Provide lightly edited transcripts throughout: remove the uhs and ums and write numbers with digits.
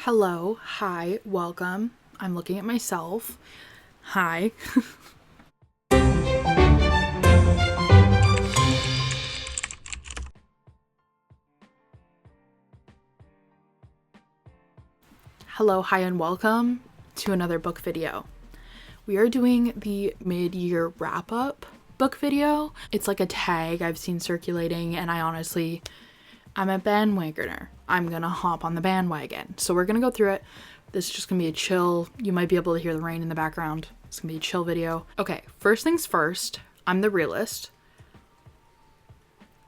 Hello, hi, welcome. I'm looking at myself. Hi. Hello, hi, and welcome to another book video. We are doing the mid-year wrap-up book video. It's like a tag I've seen circulating, and I'm a bandwagoner. I'm gonna hop on the bandwagon. So we're gonna go through it. This is just gonna be a chill, you might be able to hear the rain in the background. It's gonna be a chill video. Okay, first things first, I'm the realist.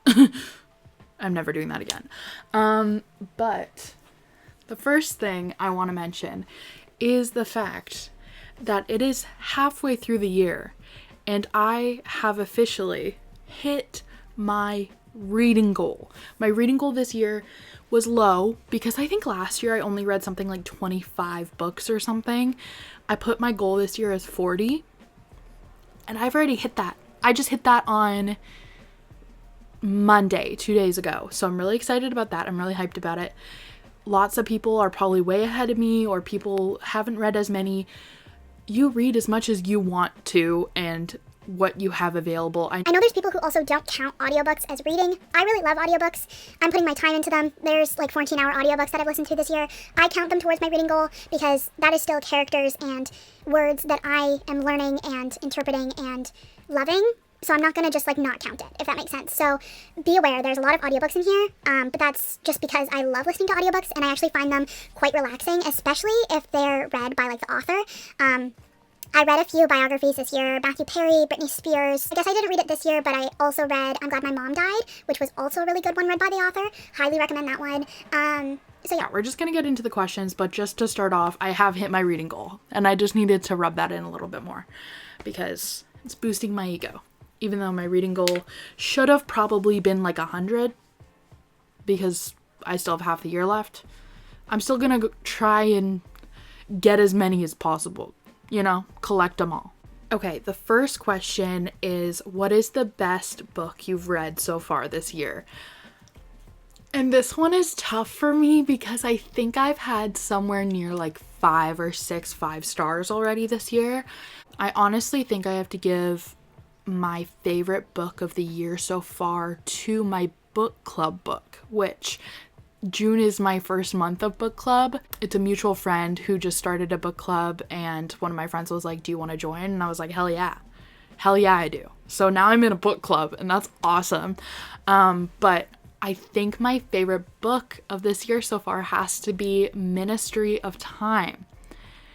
I'm never doing that again. But the first thing I want to mention is the fact that it is halfway through the year and I have officially hit my reading goal. My reading goal this year was low because I think last year I only read something like 25 books or something. I put my goal this year as 40 and I've already hit that. I just hit that on Monday, 2 days ago. So I'm really excited about that. I'm really hyped about it. Lots of people are probably way ahead of me, or people haven't read as many. You read as much as you want to and what you have available. I know there's people who also don't count audiobooks as reading. I really love audiobooks. I'm putting my time into them. There's like 14-hour audiobooks that I've listened to this year. I count them towards my reading goal because that is still characters and words that I am learning and interpreting and loving. So I'm not going to just like not count it, if that makes sense. So be aware, there's a lot of audiobooks in here, but that's just because I love listening to audiobooks and I actually find them quite relaxing, especially if they're read by like the author. I read a few biographies this year, Matthew Perry, Britney Spears. I guess I didn't read it this year, but I also read I'm Glad My Mom Died, which was also a really good one read by the author. Highly recommend that one. So yeah. We're just going to get into the questions, but just to start off, I have hit my reading goal and I just needed to rub that in a little bit more because it's boosting my ego. Even though my reading goal should have probably been like 100 because I still have half the year left. I'm still going to try and get as many as possible, collect them all. Okay, the first question is, what is the best book you've read so far this year? And this one is tough for me because I think I've had somewhere near like 5 or 6 5-stars already this year. I honestly think I have to give my favorite book of the year so far to my book club book, which June is my first month of book club. It's a mutual friend who just started a book club, and one of my friends was like, do you want to join? And I was like, hell yeah I do. So now I'm in a book club and that's awesome. But I think my favorite book of this year so far has to be Ministry of Time.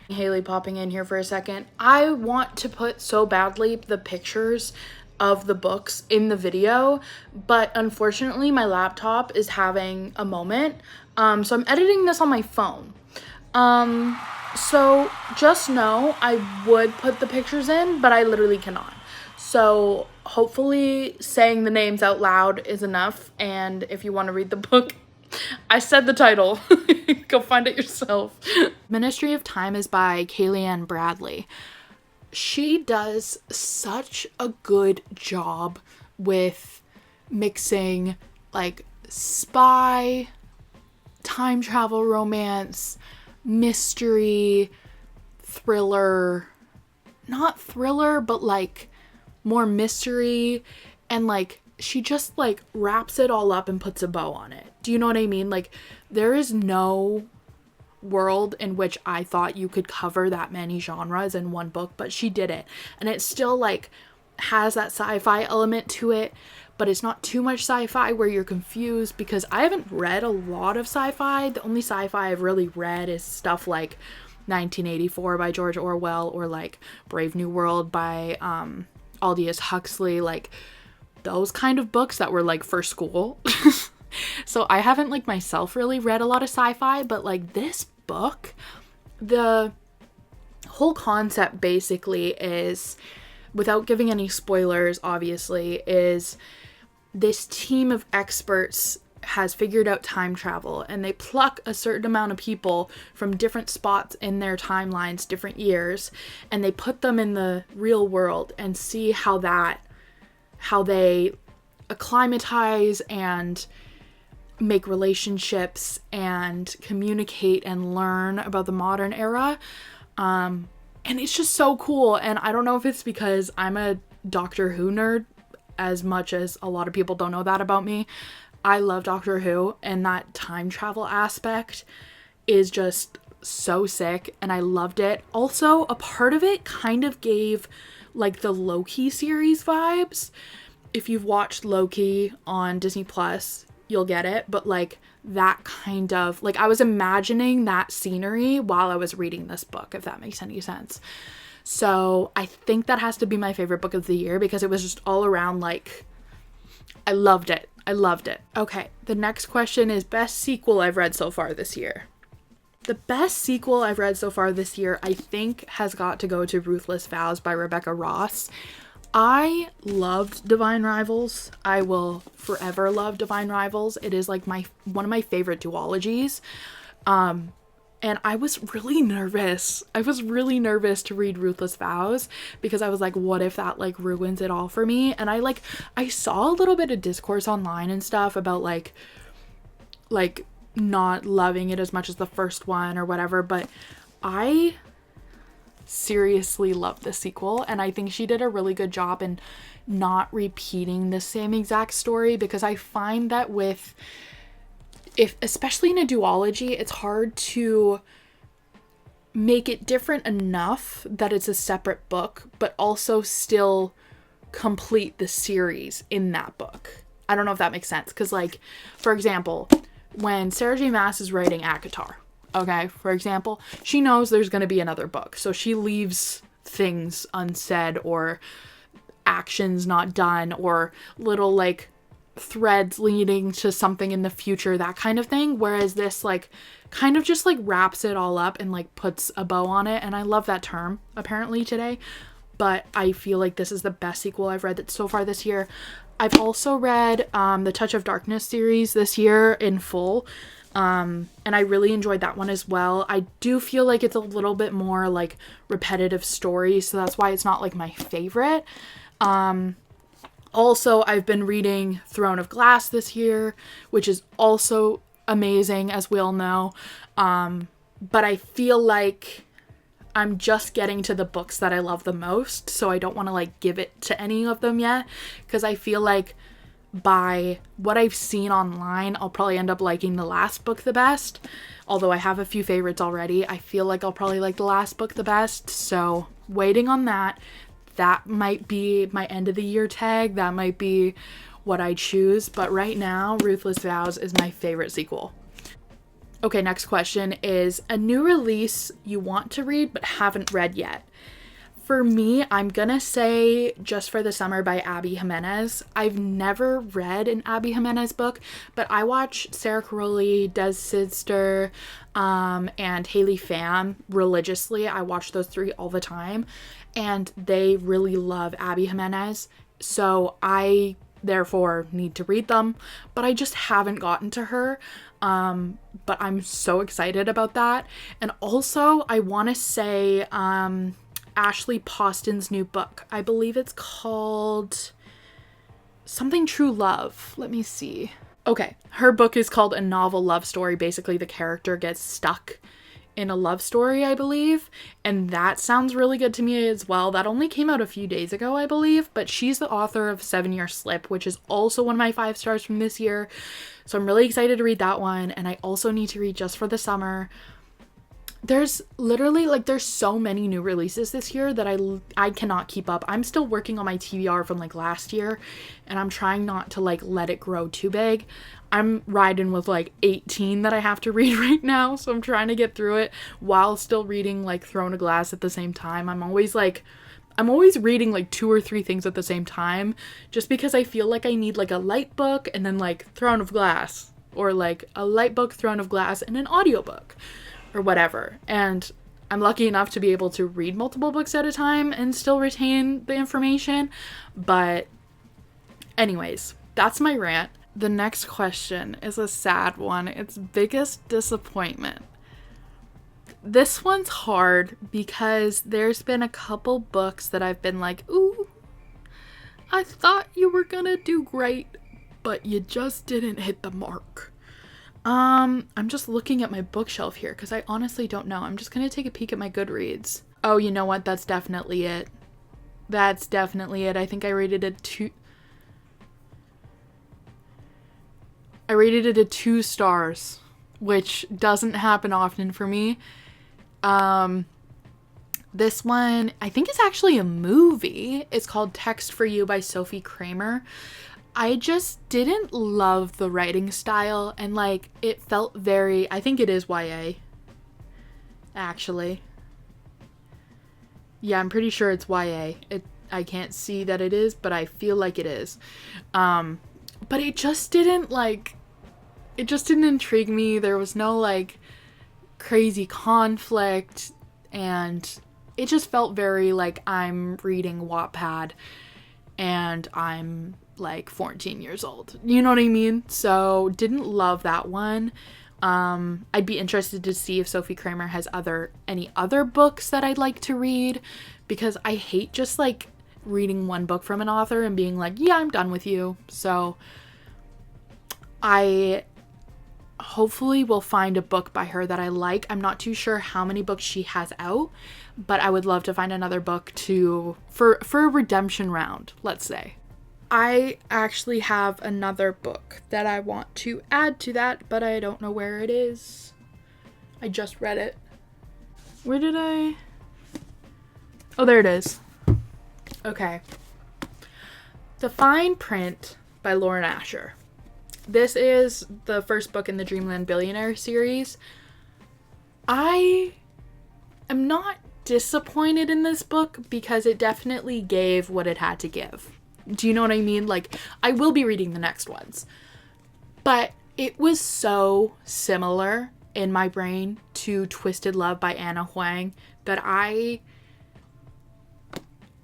Hayley popping in here for a second. I want to put so badly the pictures of the books in the video, but unfortunately my laptop is having a moment. So I'm editing this on my phone. So just know I would put the pictures in, but I literally cannot. So hopefully saying the names out loud is enough. And if you want to read the book, I said the title. Go find it yourself. Ministry of Time is by Hayley Bradley. She does such a good job with mixing like spy, time travel romance, mystery, thriller. Not thriller, but like more mystery, and like she just like wraps it all up and puts a bow on it. Do you know what I mean? Like there is no world in which I thought you could cover that many genres in one book, but she did it. And it still like has that sci-fi element to it, but it's not too much sci-fi where you're confused, because I haven't read a lot of sci-fi. The only sci-fi I've really read is stuff like 1984 by George Orwell, or like Brave New World by Aldous Huxley, like those kind of books that were like for school. So I haven't like myself really read a lot of sci-fi, but like this book, the whole concept basically is, without giving any spoilers obviously, is this team of experts has figured out time travel, and they pluck a certain amount of people from different spots in their timelines, different years, and they put them in the real world and see how they acclimatize and make relationships and communicate and learn about the modern era. And it's just so cool. And I don't know if it's because I'm a Doctor Who nerd, as much as a lot of people don't know that about me. I love Doctor Who, and that time travel aspect is just so sick, and I loved it. Also, a part of it kind of gave like the Loki series vibes. If you've watched Loki on Disney Plus, you'll get it, but like that kind of, like, I was imagining that scenery while I was reading this book, if that makes any sense. So I think that has to be my favorite book of the year, because it was just all around, like, I loved it. I loved it. Okay, the next question is best sequel I've read so far this year. The best sequel I've read so far this year, I think, has got to go to Ruthless Vows by Rebecca Ross. I loved Divine Rivals. I will forever love Divine Rivals. It is like one of my favorite duologies. And I was really nervous. I was really nervous to read Ruthless Vows, because I was like, what if that like ruins it all for me? And I saw a little bit of discourse online and stuff about like not loving it as much as the first one or whatever, but I seriously love the sequel, and I think she did a really good job in not repeating the same exact story, because I find that especially in a duology, it's hard to make it different enough that it's a separate book, but also still complete the series in that book. I don't know if that makes sense, because like, for example, when Sarah J. Maas is writing ACOTAR, okay, for example, she knows there's going to be another book, so she leaves things unsaid or actions not done or little like threads leading to something in the future, that kind of thing, whereas this like kind of just like wraps it all up and like puts a bow on it. And I love that term apparently today, but I feel like this is the best sequel I've read so far this year. I've also read the Touch of Darkness series this year in full, and I really enjoyed that one as well. I do feel like it's a little bit more like repetitive story, so that's why it's not like my favorite. Also, I've been reading Throne of Glass this year, which is also amazing, as we all know. But I feel like I'm just getting to the books that I love the most, so I don't want to like give it to any of them yet, because I feel like by what I've seen online, I'll probably end up liking the last book the best. Although I have a few favorites already, I feel like I'll probably like the last book the best, so waiting on that. That might be my end of the year tag. That might be what I choose. But right now, Ruthless Vows is my favorite sequel. Okay, next question is a new release you want to read but haven't read yet. For me, I'm gonna say Just for the Summer by Abby Jimenez. I've never read an Abby Jimenez book, but I watch Sarah Caroli, Des Sidster, and Hayley Pham religiously. I watch those three all the time, and they really love Abby Jimenez, so I therefore need to read them, but I just haven't gotten to her. But I'm so excited about that. And also, I want to say Ashley Poston's new book. I believe it's called something True Love. Let me see. Okay, her book is called A Novel Love Story. Basically, the character gets stuck in a love story, I believe, and that sounds really good to me as well. That only came out a few days ago, I believe, but she's the author of 7 Year Slip, which is also one of my 5 stars from this year, so I'm really excited to read that one. And I also need to read Just for the Summer. There's literally like there's so many new releases this year that I cannot keep up. I'm still working on my TBR from like last year, and I'm trying not to like let it grow too big. I'm riding with like 18 that I have to read right now, so I'm trying to get through it while still reading like Throne of Glass at the same time. I'm always reading like 2 or 3 things at the same time, just because I feel like I need like a light book and then like Throne of Glass, or like a light book, Throne of Glass, and an audiobook or whatever. And I'm lucky enough to be able to read multiple books at a time and still retain the information. But anyways, that's my rant. The next question is a sad one. It's biggest disappointment. This one's hard because there's been a couple books that I've been like, ooh, I thought you were gonna do great, but you just didn't hit the mark. I'm just looking at my bookshelf here because I honestly don't know. I'm just gonna take a peek at my Goodreads. Oh, you know what? That's definitely it. That's definitely it. I think I rated it I rated it a 2 stars, which doesn't happen often for me. This one, I think it's actually a movie. It's called Text for You by Sophie Kramer. I just didn't love the writing style, and like it felt very, I think it is YA. Actually. Yeah, I'm pretty sure it's YA. I can't see that it is, but I feel like it is. But it just didn't intrigue me. There was no like crazy conflict, and it just felt very like I'm reading Wattpad and I'm like 14 years old. You know what I mean? So didn't love that one. I'd be interested to see if Sophie Kramer has any other books that I'd like to read, because I hate just like reading one book from an author and being like, yeah, I'm done with you. So I hopefully will find a book by her that I like. I'm not too sure how many books she has out, but I would love to find another book for a redemption round, let's say. I actually have another book that I want to add to that, but I don't know where it is. I just read it. Where did I? Oh, there it is. Okay. The Fine Print by Lauren Asher. This is the first book in the Dreamland Billionaire series. I am not disappointed in this book because it definitely gave what it had to give. Do you know what I mean? Like, I will be reading the next ones. But it was so similar in my brain to Twisted Love by Anna Huang that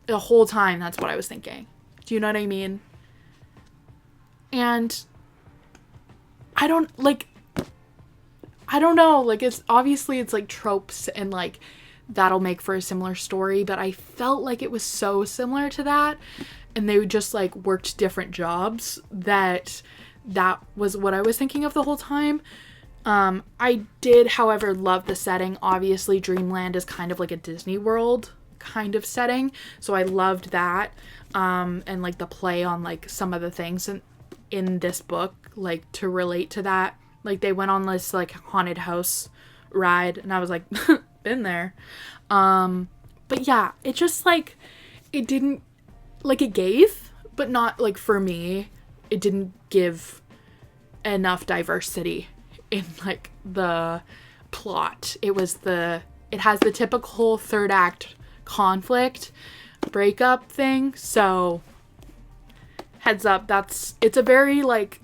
the whole time, that's what I was thinking. Do you know what I mean? And I don't know, like, it's obviously it's like tropes and like that'll make for a similar story, but I felt like it was so similar to that, and they just like worked different jobs, that was what I was thinking of the whole time. I did, however, love the setting. Obviously, Dreamland is kind of like a Disney World kind of setting, so I loved that, and like the play on like some of the things in this book, like to relate to that. Like they went on this like haunted house ride, and I was like, been there. But yeah, it just like, it didn't, like it gave, but not like for me, it didn't give enough diversity in like the plot. It has the typical third act conflict breakup thing. So heads up, it's a very like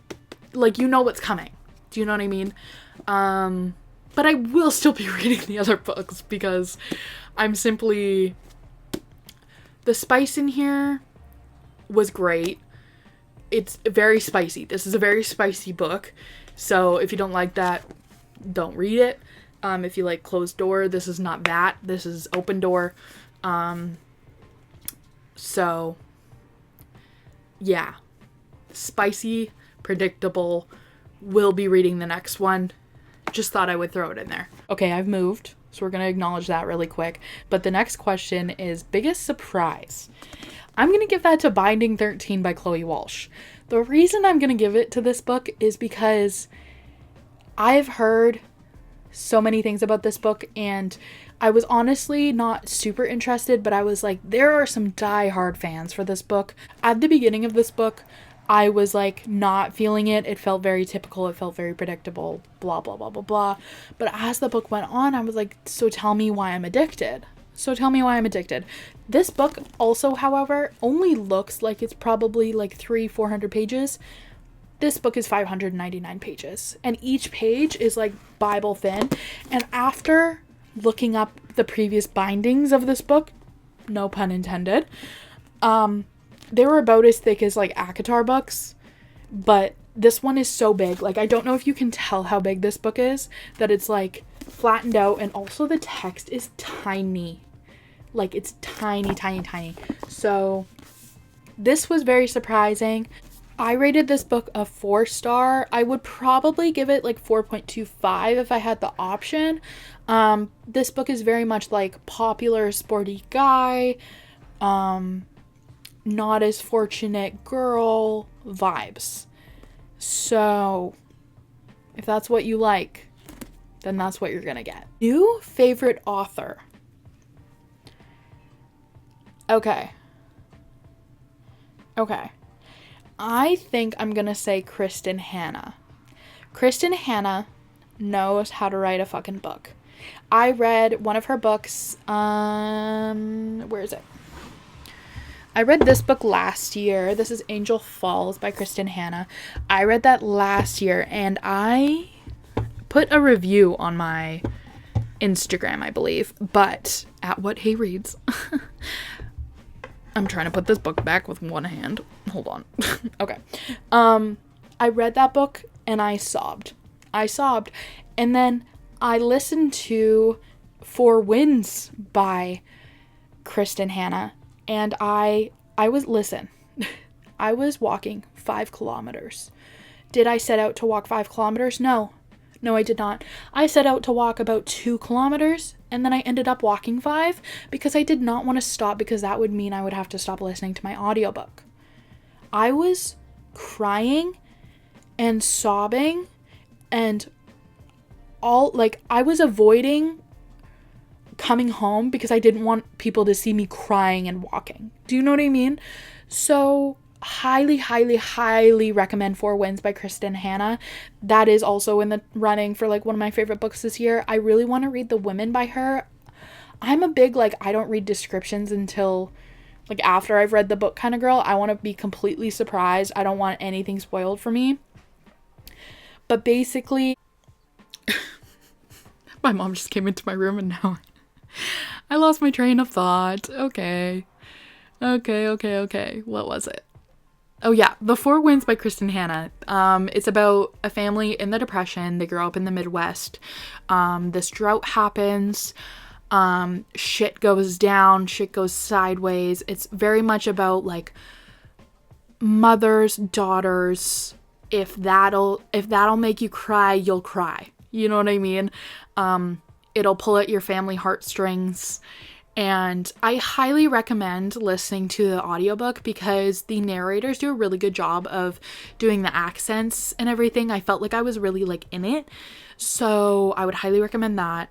you know what's coming. Do you know what I mean? But I will still be reading the other books because I'm simply, the spice in here was great. It's very spicy. This is a very spicy book. So if you don't like that, don't read it. If you like closed door, this is not that. This is open door. So yeah, spicy, predictable. Will be reading the next one. Just thought I would throw it in there. Okay, I've moved, so we're gonna acknowledge that really quick. But the next question is biggest surprise. I'm gonna give that to Binding 13 by Chloe Walsh. The reason I'm gonna give it to this book is because I've heard so many things about this book, and I was honestly not super interested, but I was like, there are some die-hard fans for this book. At the beginning of this book, I was like not feeling it. It felt very typical. It felt very predictable, blah, blah, blah, blah, blah. But as the book went on, I was like, so tell me why I'm addicted. This book also, however, only looks like it's probably like 400 pages. This book is 599 pages, and each page is like Bible thin. And after looking up the previous bindings of this book, no pun intended, they were about as thick as like ACOTAR books, but this one is so big. Like, I don't know if you can tell how big this book is, that it's like flattened out, and also the text is tiny. Like, it's tiny, tiny, tiny. So this was very surprising. I rated this book a 4-star. I would probably give it like 4.25 if I had the option. This book is very much like popular sporty guy, not as fortunate girl vibes. So if that's what you like, then that's what you're gonna get. New favorite author. Okay. I think I'm gonna say Kristen Hanna. Kristen Hanna knows how to write a fucking book. I read one of her books, where is it? I read this book last year. This is Angel Falls by Kristen Hanna. I read that last year and I put a review on my Instagram, I believe, but at What Hay Reads. I'm trying to put this book back with one hand. Hold on. Okay. I read that book and I sobbed. And then I listened to Four Winds by Kristen Hanna, and I was walking 5 kilometers. Did I set out to walk 5 kilometers? No, I did not. I set out to walk about 2 kilometers, and then I ended up walking 5 because I did not want to stop, because that would mean I would have to stop listening to my audiobook. I was crying and sobbing and I was avoiding coming home because I didn't want people to see me crying and walking. Do you know what I mean? So highly, highly, highly recommend Four Winds by Kristen Hanna. That is also in the running for like one of my favorite books this year. I really want to read The Women by her. I'm a big I don't read descriptions until after I've read the book kind of girl. I want to be completely surprised. I don't want anything spoiled for me. But basically, my mom just came into my room and now I lost my train of thought. Okay. What was it? Oh yeah, The Four Winds by Kristen Hanna. It's about a family in the Depression. They grow up in the Midwest. This drought happens. Shit goes down. Shit goes sideways. It's very much about mothers, daughters. If that'll make you cry, you'll cry. You know what I mean? It'll pull at your family heartstrings. And I highly recommend listening to the audiobook because the narrators do a really good job of doing the accents and everything. I felt like I was really in it. So I would highly recommend that.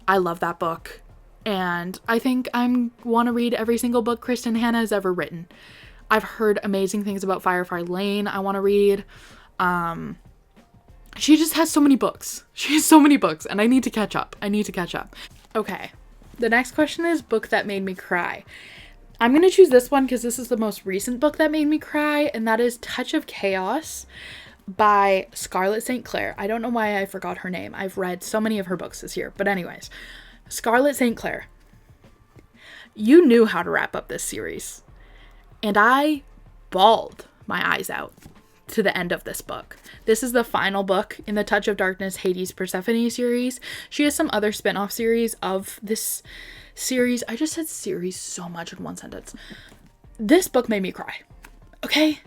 I love that book. And I think I want to read every single book Kristen Hanna has ever written. I've heard amazing things about Firefly Lane I want to read. She just has so many books. She has so many books and I need to catch up. Okay. The next question is book that made me cry. I'm going to choose this one because this is the most recent book that made me cry, and that is Touch of Chaos by Scarlett St. Clair. I don't know why I forgot her name. I've read so many of her books this year. But anyways, Scarlett St. Clair. You knew how to wrap up this series. And I bawled my eyes out to the end of this book. This is the final book in the Touch of Darkness Hades Persephone series. She has some other spin-off series of this series. I just said series so much in one sentence. This book made me cry. Okay?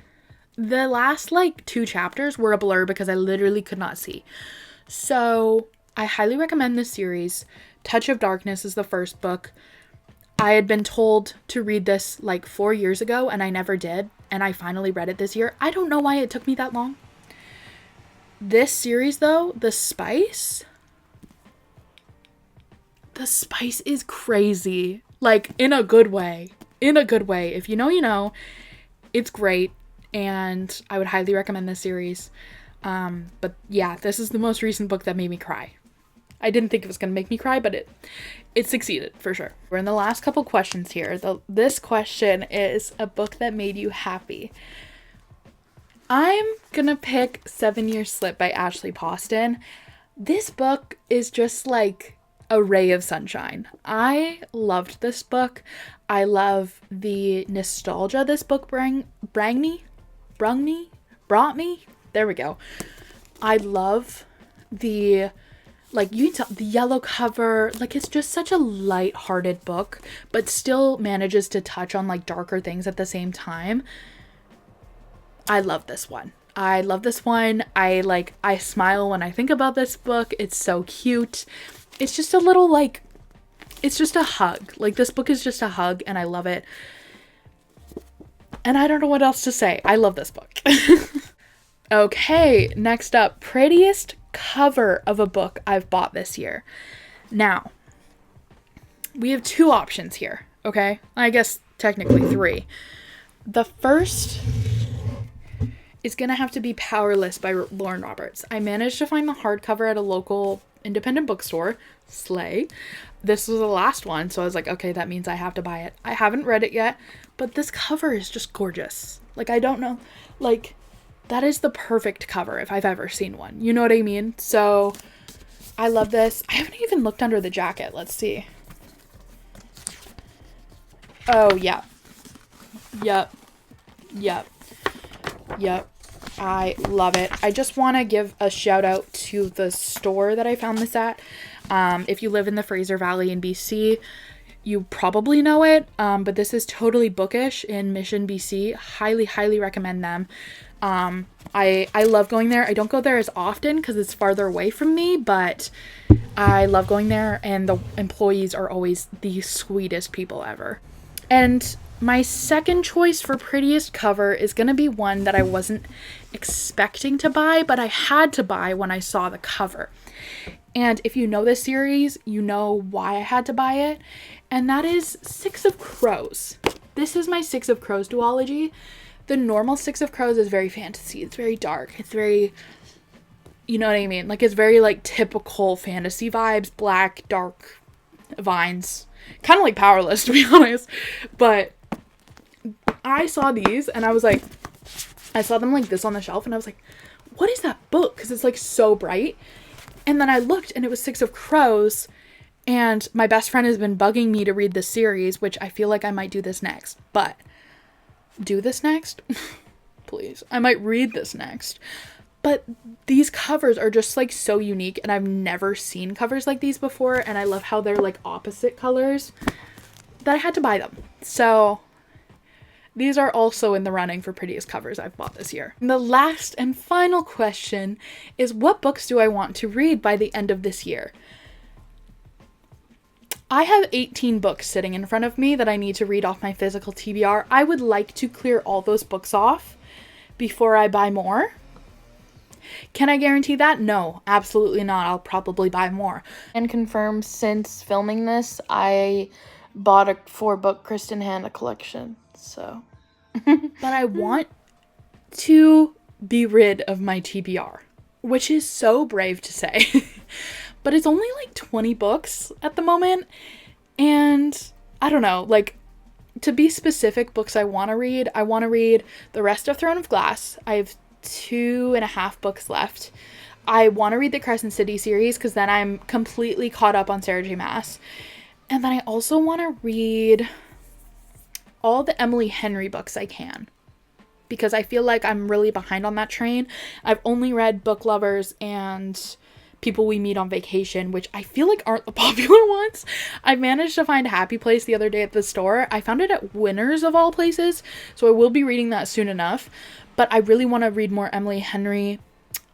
The last 2 chapters were a blur because I literally could not see. So I highly recommend this series. Touch of Darkness is the first book. I had been told to read this 4 years ago and I never did. And I finally read it this year. I don't know why it took me that long. This series though, the spice is crazy. In a good way. If you know, you know. It's great. And I would highly recommend this series. But yeah, this is the most recent book that made me cry. I didn't think it was going to make me cry, but it succeeded for sure. We're in the last couple questions here. This question is a book that made you happy. I'm going to pick 7 Year Slip by Ashley Poston. This book is just a ray of sunshine. I loved this book. I love the nostalgia this book brought me. There we go. I love the you can tell the yellow cover, it's just such a light-hearted book, but still manages to touch on darker things at the same time. I love this one. I love this one. I smile when I think about this book. It's so cute. It's just a little like, it's just a hug. Like, this book is just a hug and I love it. And I don't know what else to say. I love this book. Okay, next up, prettiest cover of a book I've bought this year. Now, we have two options here, okay? I guess technically three. The first is gonna have to be Powerless by Lauren Roberts. I managed to find the hardcover at a local independent bookstore, slay. This was the last one, so I was like, okay, that means I have to buy it. I haven't read it yet, but this cover is just gorgeous. Like, I don't know, like, that is the perfect cover if I've ever seen one. You know what I mean? So I love this. I haven't even looked under the jacket. Let's see. Oh, yeah. Yep. I love it. I just want to give a shout out to the store that I found this at. If you live in the Fraser Valley in BC, you probably know it. But this is Totally Bookish in Mission, BC. Highly recommend them. I love going there. I don't go there as often because it's farther away from me, but I love going there, and the employees are always the sweetest people ever. And my second choice for prettiest cover is going to be one that I wasn't expecting to buy, but I had to buy when I saw the cover. And if you know this series, you know why I had to buy it, and that is Six of Crows. This is my Six of Crows duology. The normal Six of Crows is very fantasy. It's very dark. It's very, you know what I mean? Like, it's very, like, typical fantasy vibes. Black, dark vines. Kind of like Powerless, to be honest. But I saw these, and I was like, I saw them like this on the shelf, and I was like, what is that book? Because it's, like, so bright. And then I looked, and it was Six of Crows. And my best friend has been bugging me to read this series, which I feel like I might do this next. But do this next? Please. I might read this next. But these covers are just, like, so unique, and I've never seen covers like these before, and I love how they're, like, opposite colors, that I had to buy them. So these are also in the running for prettiest covers I've bought this year. And the last and final question is, what books do I want to read by the end of this year? I have 18 books sitting in front of me that I need to read off my physical TBR. I would like to clear all those books off before I buy more. Can I guarantee that? No, absolutely not. I'll probably buy more. And confirm, since filming this, I bought a 4-book Kristen Hanna collection, so. But I want to be rid of my TBR, which is so brave to say. But it's only like 20 books at the moment, and I don't know, like, to be specific, books I want to read the rest of Throne of Glass. I have 2.5 books left. I want to read the Crescent City series because then I'm completely caught up on Sarah J. Maas. And then I also want to read all the Emily Henry books I can, because I feel like I'm really behind on that train. I've only read Book Lovers and People We Meet on Vacation, which I feel like aren't the popular ones. I managed to find Happy Place the other day at the store. I found it at Winners of all places, so I will be reading that soon enough. But I really want to read more Emily Henry.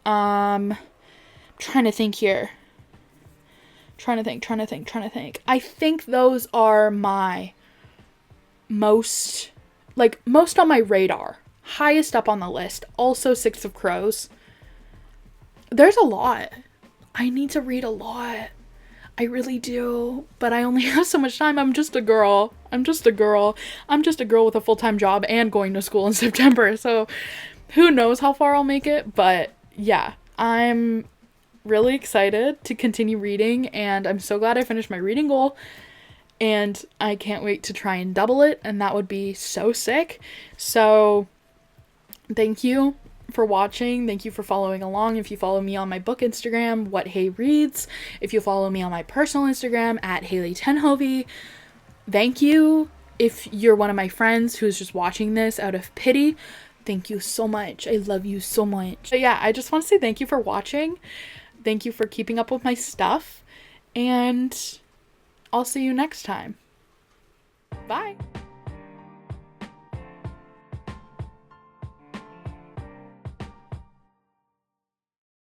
Trying to think here. Trying to think. I think those are my most on my radar. Highest up on the list. Also Six of Crows. There's a lot. I need to read a lot. I really do. But I only have so much time. I'm just a girl with a full-time job and going to school in September. So who knows how far I'll make it. But yeah, I'm really excited to continue reading. And I'm so glad I finished my reading goal. And I can't wait to try and double it. And that would be so sick. So thank you for watching. Thank you for following along. If you follow me on my book Instagram, What Hay Reads, if you follow me on my personal Instagram at Hayley10Hoeve, thank you. If you're one of my friends who's just watching this out of pity, thank you so much. I love you so much. But yeah, I just want to say thank you for watching. Thank you for keeping up with my stuff, and I'll see you next time. Bye.